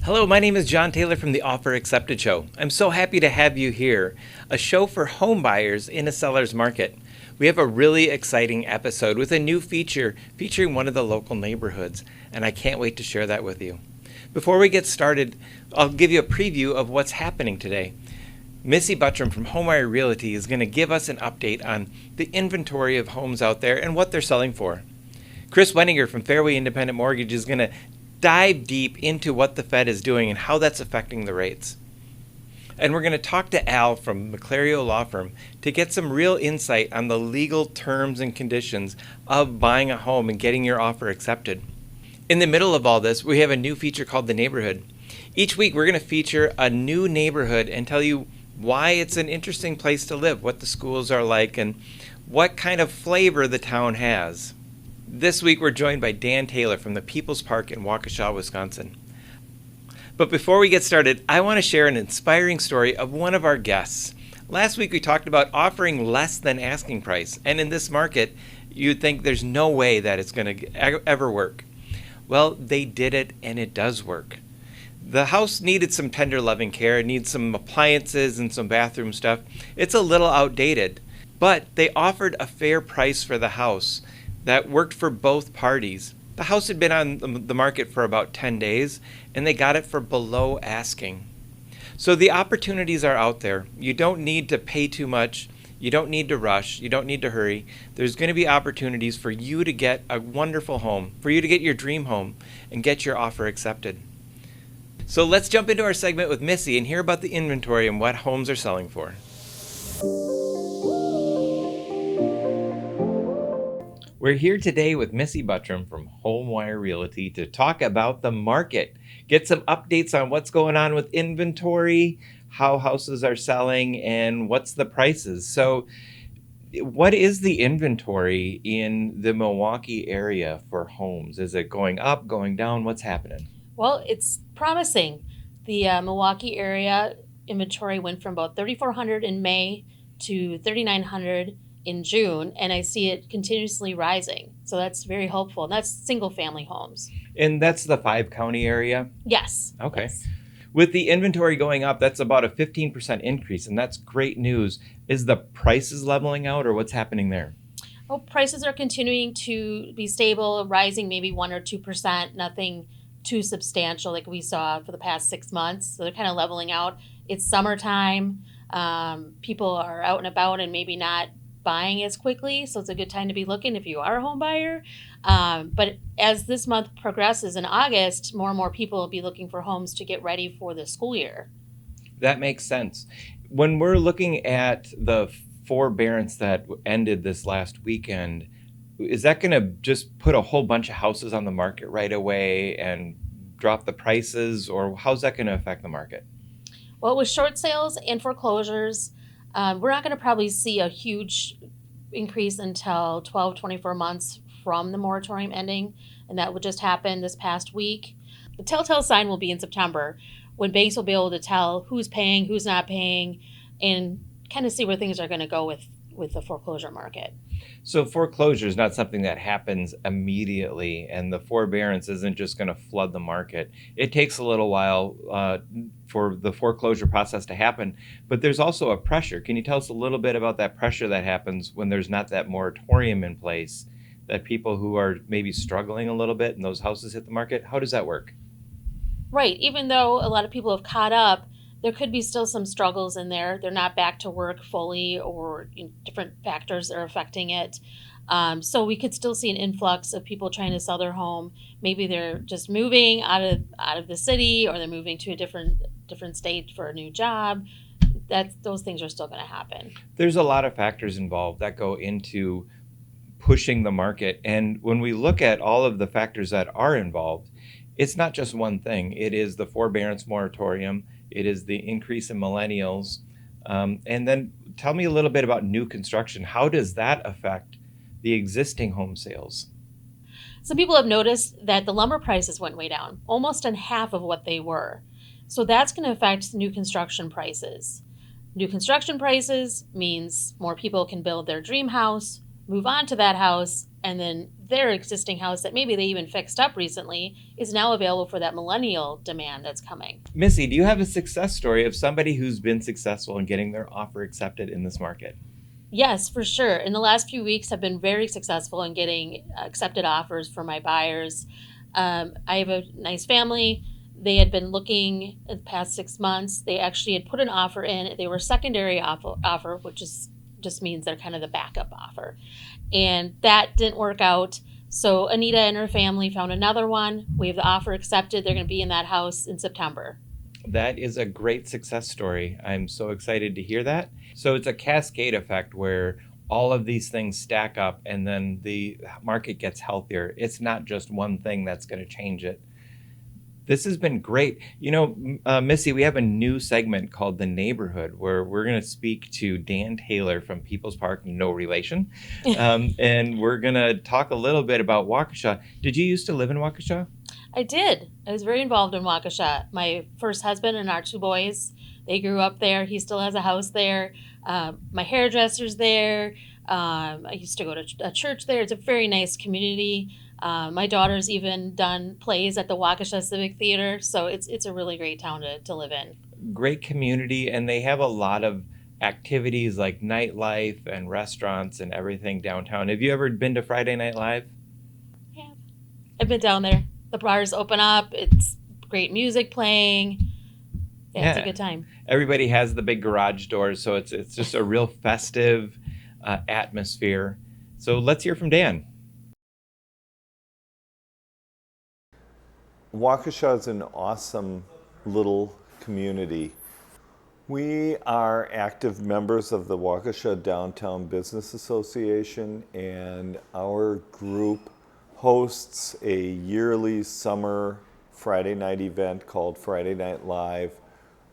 Hello, my name is Jon Taylor from the Offer Accepted Show. I'm so happy to have you here, a show for home buyers in a seller's market. We have a really exciting episode with a new feature featuring one of the local neighborhoods, and I can't wait to share that with you. Before we get started, I'll give you a preview of what's happening today. Missy Buttrum from HomeWire Realty is going to give us an update on the inventory of homes out there and what they're selling for. Kris Weninger from Fairway Independent Mortgage is going to dive deep into what the Fed is doing and how that's affecting the rates. And we're going to talk to Al from McLario Firm to get some real insight on the legal terms and conditions of buying a home and getting your offer accepted. In the middle of all this, we have a new feature called The Neighborhood. Each week, we're going to feature a new neighborhood and tell you why it's an interesting place to live, what the schools are like, and what kind of flavor the town has. This week, we're joined by Jon Taylor from the Peopl'e Park in Waukesha, Wisconsin. But before we get started, I want to share an inspiring story of one of our guests. Last week, we talked about offering less than asking price, and in this market, you'd think there's no way that it's going to ever work. Well, they did it, and it does work. The house needed some tender loving care. It needs some appliances and some bathroom stuff. It's a little outdated, but they offered a fair price for the house that worked for both parties. The house had been on the market for about 10 days, and they got it for below asking. So the opportunities are out there. You don't need to pay too much. You don't need to rush. You don't need to hurry. There's going to be opportunities for you to get a wonderful home, for you to get your dream home and get your offer accepted. So let's jump into our segment with Missy and hear about the inventory and what homes are selling for. We're here today with Missy Buttrum from HomeWire Realty to talk about the market, get some updates on what's going on with inventory, how houses are selling, and what's the prices. So what is the inventory in the Milwaukee area for homes? Is it going up, going down? What's happening? Well, it's promising. The Milwaukee area inventory went from about 3,400 in May to 3,900 in June, and I see it continuously rising. So that's very hopeful. And that's single family homes. And that's the 5-county area? Yes. Okay. Yes. With the inventory going up, that's about a 15% increase, and that's great news. Is the prices leveling out, or what's happening there? Oh, prices are continuing to be stable, rising maybe 1 or 2%, nothing too substantial like we saw for the past 6 months. So they're kind of leveling out. It's summertime. People are out and about and maybe not buying as quickly, so it's a good time to be looking if you are a home buyer. But as this month progresses in August, more and more people will be looking for homes to get ready for the school year. That makes sense. When we're looking at the forbearance that ended this last weekend, is that going to just put a whole bunch of houses on the market right away and drop the prices, or how's that going to affect the market? Well, with short sales and foreclosures, we're not going to probably see a huge increase until 12, 24 months from the moratorium ending, and that would just happen this past week. The telltale sign will be in September, when banks will be able to tell who's paying, who's not paying, and kind of see where things are going to go with the foreclosure market. So foreclosure is not something that happens immediately, and the forbearance isn't just going to flood the market. It takes a little while for the foreclosure process to happen, but there's also a pressure. Can you tell us a little bit about that pressure that happens when there's not that moratorium in place, that people who are maybe struggling a little bit and those houses hit the market? How does that work? Right. Even though a lot of people have caught up, there could be still some struggles in there. They're not back to work fully, or different factors are affecting it. So we could still see an influx of people trying to sell their home. Maybe they're just moving out of the city, or they're moving to a different state for a new job. Those things are still going to happen. There's a lot of factors involved that go into pushing the market. And when we look at all of the factors that are involved, it's not just one thing. It is the forbearance moratorium. It is the increase in millennials. And then tell me a little bit about new construction. How does that affect the existing home sales? Some people have noticed that the lumber prices went way down, almost in half of what they were. So that's going to affect new construction prices. New construction prices means more people can build their dream house, move on to that house, and then their existing house that maybe they even fixed up recently is now available for that millennial demand that's coming. Missy, do you have a success story of somebody who's been successful in getting their offer accepted in this market? Yes, for sure. In the last few weeks, I've been very successful in getting accepted offers for my buyers. I have a nice family. They had been looking the past 6 months. They actually had put an offer in. They were secondary offer, which is just means they're kind of the backup offer. And that didn't work out. So Anita and her family found another one. We have the offer accepted. They're going to be in that house in September. That is a great success story. I'm so excited to hear that. So it's a cascade effect where all of these things stack up and then the market gets healthier. It's not just one thing that's going to change it. This has been great. Missy, we have a new segment called The Neighborhood where we're going to speak to Jon Taylor from People's Park, no relation. And we're going to talk a little bit about Waukesha. Did you used to live in Waukesha? I did. I was very involved in Waukesha. My first husband and our 2 boys, they grew up there. He still has a house there. My hairdresser's there. I used to go to a church there. It's a very nice community. My daughter's even done plays at the Waukesha Civic Theater, so it's a really great town to live in. Great community, and they have a lot of activities like nightlife and restaurants and everything downtown. Have you ever been to Friday Night Live? Yeah, I've been down there. The bars open up. It's great music playing. Yeah, it's a good time. Everybody has the big garage doors, so it's just a real festive atmosphere. So let's hear from Dan. Waukesha is an awesome little community. We are active members of the Waukesha Downtown Business Association, and our group hosts a yearly summer Friday night event called Friday Night Live,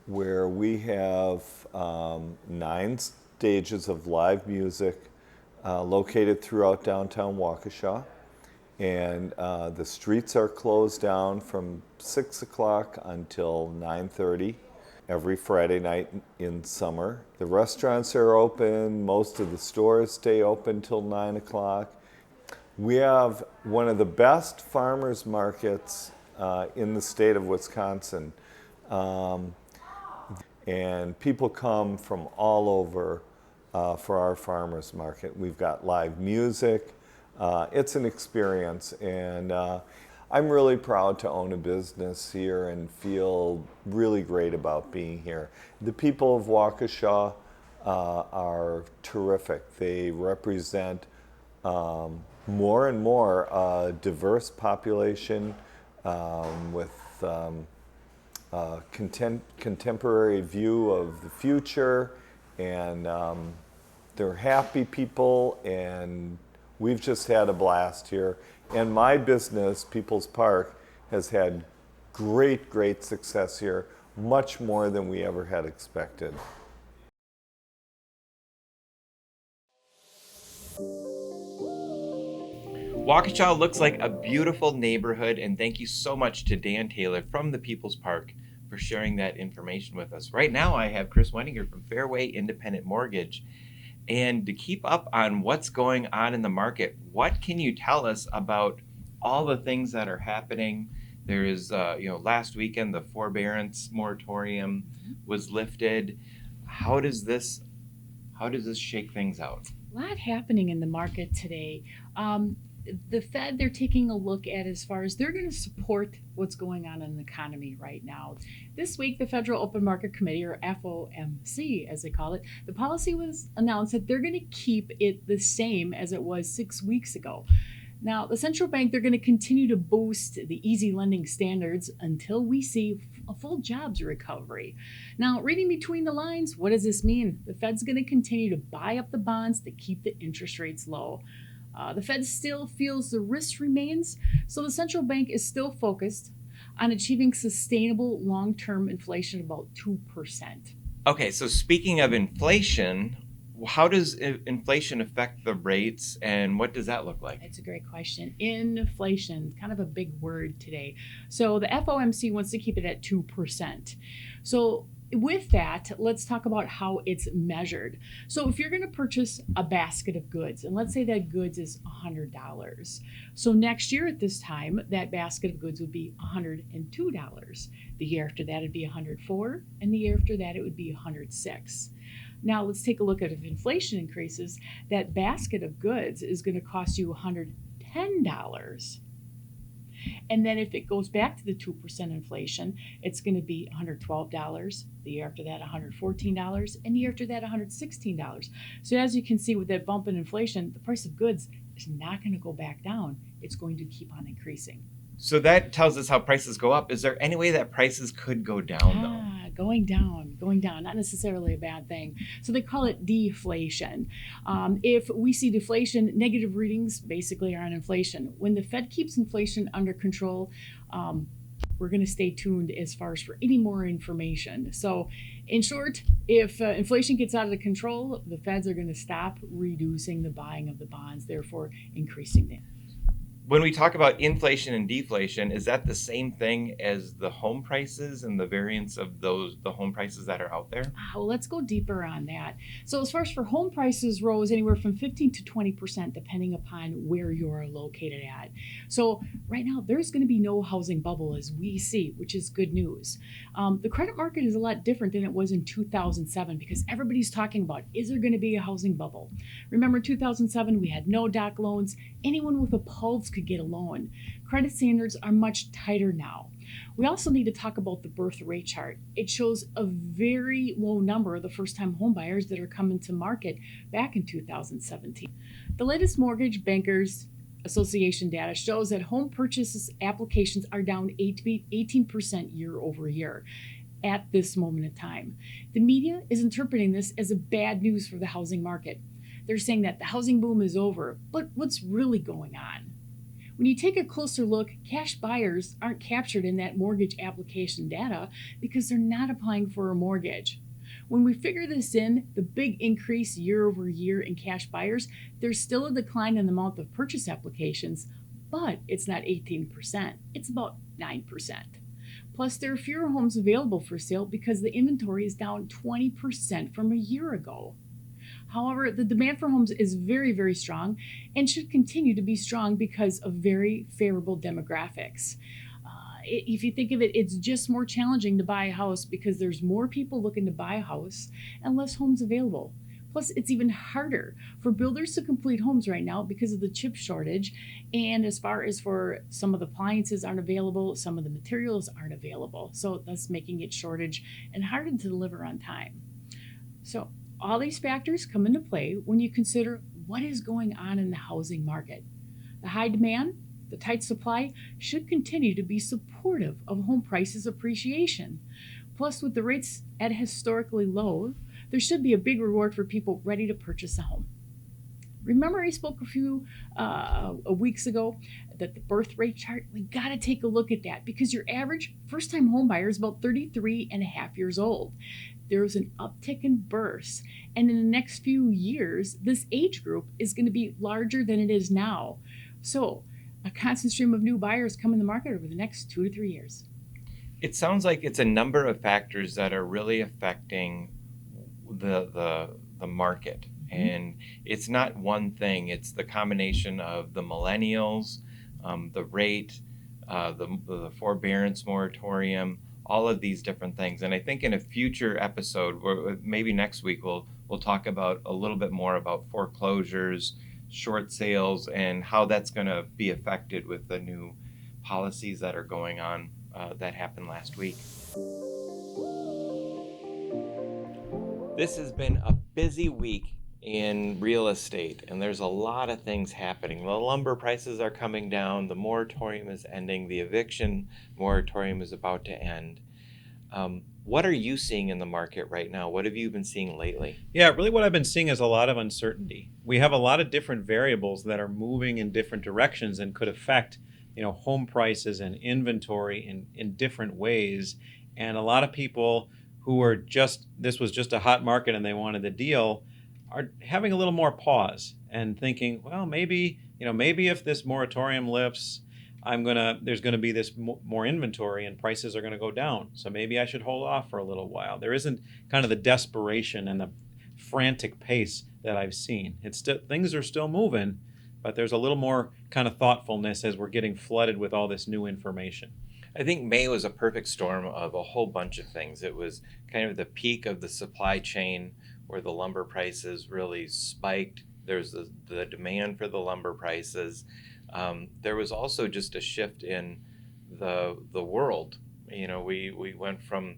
where we have 9 stages of live music located throughout downtown Waukesha. And the streets are closed down from 6 o'clock until 9:30 every Friday night in summer. The restaurants are open. Most of the stores stay open till 9 o'clock. We have one of the best farmers markets in the state of Wisconsin. And people come from all over for our farmers market. We've got live music. It's an experience, and I'm really proud to own a business here and feel really great about being here. The people of Waukesha are terrific. They represent more and more a diverse population with a contemporary view of the future, and they're happy people, and we've just had a blast here. And my business, People's Park, has had great success here, much more than we ever had expected. Waukesha looks like a beautiful neighborhood, and thank you so much to Jon Taylor from the People's Park for sharing that information with us. Right now I have Kris Weninger from Fairway Independent Mortgage. And to keep up on what's going on in the market, what can you tell us about all the things that are happening? There is, last weekend the forbearance moratorium was lifted. How does this shake things out? A lot happening in the market today. The Fed, they're taking a look at as far as they're going to support what's going on in the economy right now. This week, the Federal Open Market Committee, or FOMC as they call it, the policy was announced that they're going to keep it the same as it was 6 weeks ago. Now, the central bank, they're going to continue to boost the easy lending standards until we see a full jobs recovery. Now, reading between the lines, what does this mean? The Fed's going to continue to buy up the bonds to keep the interest rates low. The Fed still feels the risk remains, so the central bank is still focused on achieving sustainable long-term inflation of about 2%. Okay, so speaking of inflation, how does inflation affect the rates, and what does that look like? It's a great question. Inflation, kind of a big word today. So the FOMC wants to keep it at 2%. So With that, let's talk about how it's measured. So if you're going to purchase a basket of goods, and let's say that goods is $100. So next year at this time, that basket of goods would be $102. The year after that, it'd be $104, and the year after that, it would be $106. Now let's take a look at if inflation increases, that basket of goods is going to cost you $110. And then if it goes back to the 2% inflation, it's going to be $112, the year after that $114, and the year after that $116. So as you can see with that bump in inflation, the price of goods is not going to go back down. It's going to keep on increasing. So that tells us how prices go up. Is there any way that prices could go down though? Going down, not necessarily a bad thing. So they call it deflation. If we see deflation, negative readings basically are on inflation. When the Fed keeps inflation under control, we're going to stay tuned as far as for any more information. So in short, if inflation gets out of control, the Feds are going to stop reducing the buying of the bonds, therefore increasing them. When we talk about inflation and deflation, is that the same thing as the home prices and the variance of the home prices that are out there? Well, let's go deeper on that. So as far as for home prices rose anywhere from 15 to 20% depending upon where you're located at. So right now there's going to be no housing bubble as we see, which is good news. The credit market is a lot different than it was in 2007 because everybody's talking about, is there going to be a housing bubble? Remember 2007, we had no doc loans. Anyone with a pulse could get a loan. Credit standards are much tighter now. We also need to talk about the birth rate chart. It shows a very low number of the first-time home buyers that are coming to market back in 2017. The latest Mortgage Bankers Association data shows that home purchase applications are down 18% year over year at this moment in time. The media is interpreting this as a bad news for the housing market. They're saying that the housing boom is over, but what's really going on? When you take a closer look, cash buyers aren't captured in that mortgage application data because they're not applying for a mortgage. When we figure this in, the big increase year over year in cash buyers, there's still a decline in the amount of purchase applications, but it's not 18%, it's about 9%. Plus, there are fewer homes available for sale because the inventory is down 20% from a year ago. However, the demand for homes is very, very strong and should continue to be strong because of very favorable demographics. If you think of it, it's just more challenging to buy a house because there's more people looking to buy a house and less homes available. Plus, it's even harder for builders to complete homes right now because of the chip shortage. And as far as for some of the appliances aren't available, some of the materials aren't available. So that's making it shortage and harder to deliver on time. So all these factors come into play when you consider what is going on in the housing market. The high demand, the tight supply should continue to be supportive of home prices appreciation. Plus, with the rates at historically low, there should be a big reward for people ready to purchase a home. Remember I spoke a few weeks ago that the birth rate chart, we got to take a look at that because your average first-time home buyer is about 33 and a half years old. There's an uptick in births, and in the next few years, this age group is going to be larger than it is now. So a constant stream of new buyers come in the market over the next 2 to 3 years. It sounds like it's a number of factors that are really affecting the market. And it's not one thing. It's the combination of the millennials, the rate, the forbearance moratorium, all of these different things. And I think in a future episode, or maybe next week, we'll talk about a little bit more about foreclosures, short sales, and how that's going to be affected with the new policies that are going on that happened last week. This has been a busy week in real estate, and there's a lot of things happening. The lumber prices are coming down, the moratorium is ending, the eviction moratorium is about to end. What are you seeing in the market right now? What have you been seeing lately? Yeah, really what I've been seeing is a lot of uncertainty. We have a lot of different variables that are moving in different directions and could affect, home prices and inventory in different ways. And a lot of people who are this was just a hot market and they wanted the deal, are having a little more pause and thinking, well, maybe if this moratorium lifts, there's gonna be this more inventory and prices are gonna go down. So maybe I should hold off for a little while. There isn't kind of the desperation and the frantic pace that I've seen. Things are still moving, but there's a little more kind of thoughtfulness as we're getting flooded with all this new information. I think May was a perfect storm of a whole bunch of things. It was kind of the peak of the supply chain where the lumber prices really spiked. There's the demand for the lumber prices. There was also just a shift in the world. You know, we went from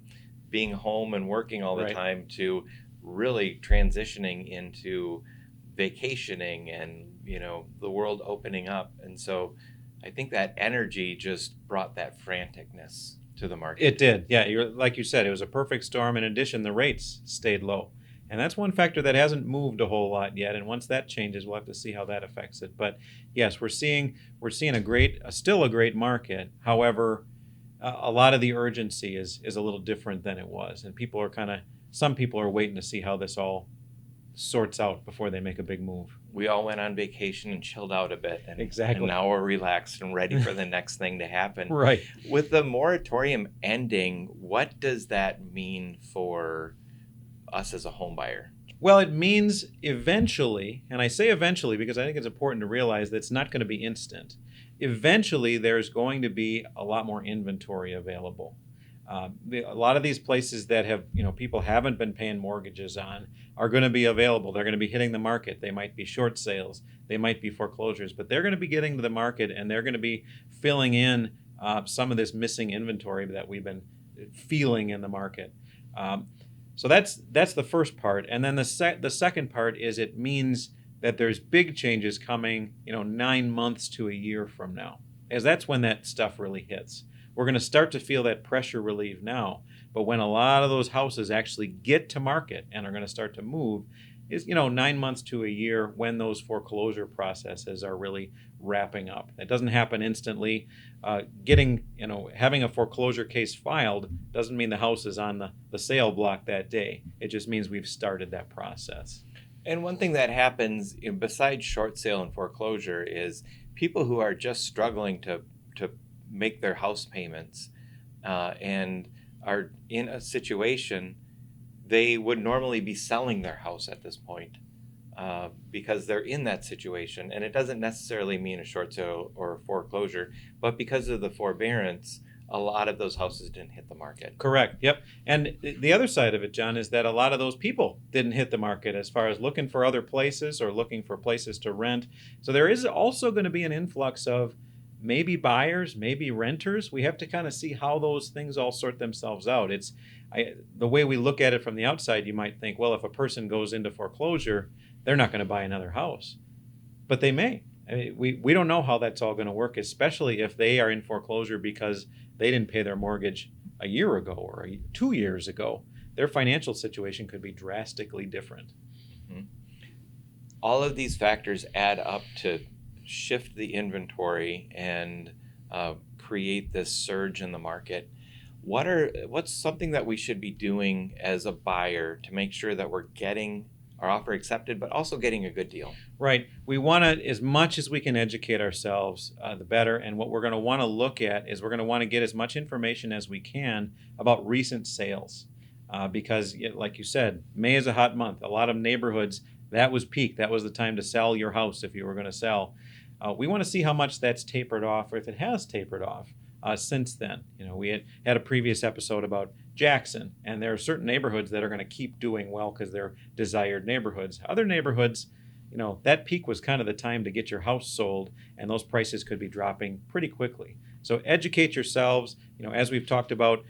being home and working all the Right. time to really transitioning into vacationing and, you know, the world opening up. And so I think that energy just brought that franticness to the market. It did. Yeah, like you said, it was a perfect storm. In addition, the rates stayed low. And that's one factor that hasn't moved a whole lot yet. And once that changes, we'll have to see how that affects it. But yes, we're seeing still a great market. However, a lot of the urgency is a little different than it was. And some people are waiting to see how this all sorts out before they make a big move. We all went on vacation and chilled out a bit. Exactly. And now we're relaxed and ready for the next thing to happen. Right. With the moratorium ending, what does that mean for us as a home buyer? Well, it means eventually, and I say eventually because I think it's important to realize that it's not going to be instant. Eventually, there's going to be a lot more inventory available. A lot of these places that people haven't been paying mortgages on are going to be available. They're going to be hitting the market. They might be short sales. They might be foreclosures, but they're going to be getting to the market and they're going to be filling in some of this missing inventory that we've been feeling in the market. So that's the first part. And then the second part is it means that there's big changes coming, 9 months to a year from now, as that's when that stuff really hits. We're going to start to feel that pressure relieve now, but when a lot of those houses actually get to market and are going to start to move is, 9 months to a year when those foreclosure processes are really wrapping up. It doesn't happen instantly. Having a foreclosure case filed doesn't mean the house is on the sale block that day. It just means we've started that process. And one thing that happens besides short sale and foreclosure is people who are just struggling to make their house payments and are in a situation they would normally be selling their house at this point because they're in that situation. And it doesn't necessarily mean a short sale or a foreclosure, but because of the forbearance, a lot of those houses didn't hit the market. Correct. Yep. And the other side of it, John, is that a lot of those people didn't hit the market as far as looking for other places or looking for places to rent. So there is also going to be an influx of maybe buyers, maybe renters. We have to kind of see how those things all sort themselves out. The way we look at it from the outside, you might think, well, if a person goes into foreclosure, they're not going to buy another house. But they may. I mean, we don't know how that's all going to work, especially if they are in foreclosure because they didn't pay their mortgage a year ago or 2 years ago. Their financial situation could be drastically different. Mm-hmm. All of these factors add up to shift the inventory and create this surge in the market. What's something that we should be doing as a buyer to make sure that we're getting our offer accepted, but also getting a good deal? Right. We want to, as much as we can educate ourselves, the better. And what we're going to want to look at is we're going to want to get as much information as we can about recent sales. Because, like you said, May is a hot month. A lot of neighborhoods, that was peak. That was the time to sell your house if you were going to sell. We want to see how much that's tapered off, or if it has tapered off since then. We had a previous episode about Jackson, and there are certain neighborhoods that are going to keep doing well because they're desired neighborhoods. Other neighborhoods, that peak was kind of the time to get your house sold, and those prices could be dropping pretty quickly. So educate yourselves, as we've talked about,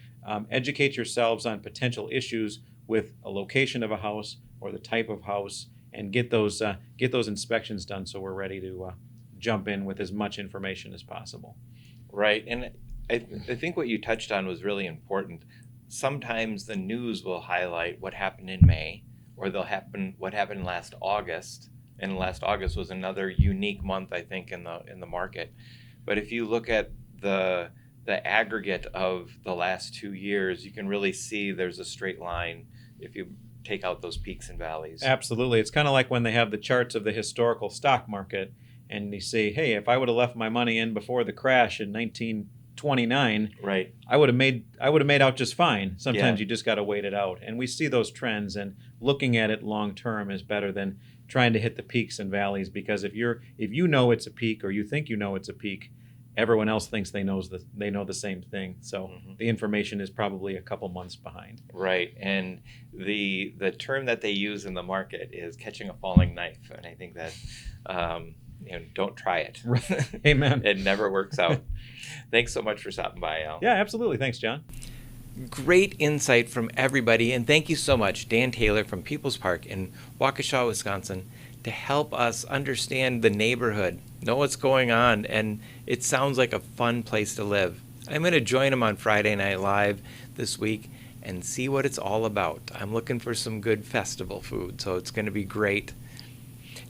educate yourselves on potential issues with a location of a house or the type of house, and get those inspections done so we're ready to jump in with as much information as possible. Right. And I think what you touched on was really important. Sometimes the news will highlight what happened in May, or what happened last August. And last August was another unique month, I think, in the market. But if you look at the aggregate of the last 2 years, you can really see there's a straight line if you take out those peaks and valleys. Absolutely. It's kind of like when they have the charts of the historical stock market. and you say, hey, if I would have left my money in before the crash in 1929, Right. I would have made out just fine. Sometimes Yeah. you just got to wait it out. And we see those trends, and looking at it long term is better than trying to hit the peaks and valleys, because if you know it's a peak, or you think you know it's a peak, everyone else thinks they know the same thing. So the information is probably a couple months behind. Right. And the term that they use in the market is catching a falling knife. And I think that don't try it. Amen. It never works out. Thanks so much for stopping by, Al. Yeah, absolutely. Thanks, John. Great insight from everybody, and thank you so much, Jon Taylor from Peopl'e Park in Waukesha, Wisconsin, to help us understand the neighborhood, know what's going on, and it sounds like a fun place to live. I'm going to join him on Friday Night Live this week and see what it's all about. I'm looking for some good festival food, so it's going to be great.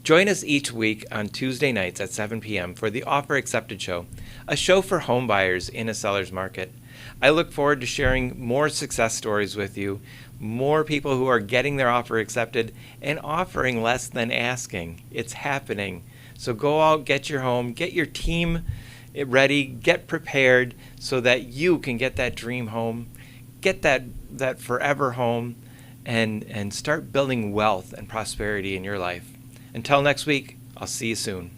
Join us each week on Tuesday nights at 7 p.m. for the Offer Accepted Show, a show for home buyers in a seller's market. I look forward to sharing more success stories with you, more people who are getting their offer accepted and offering less than asking. It's happening. So go out, get your home, get your team ready, get prepared so that you can get that dream home, get that forever home, and start building wealth and prosperity in your life. Until next week, I'll see you soon.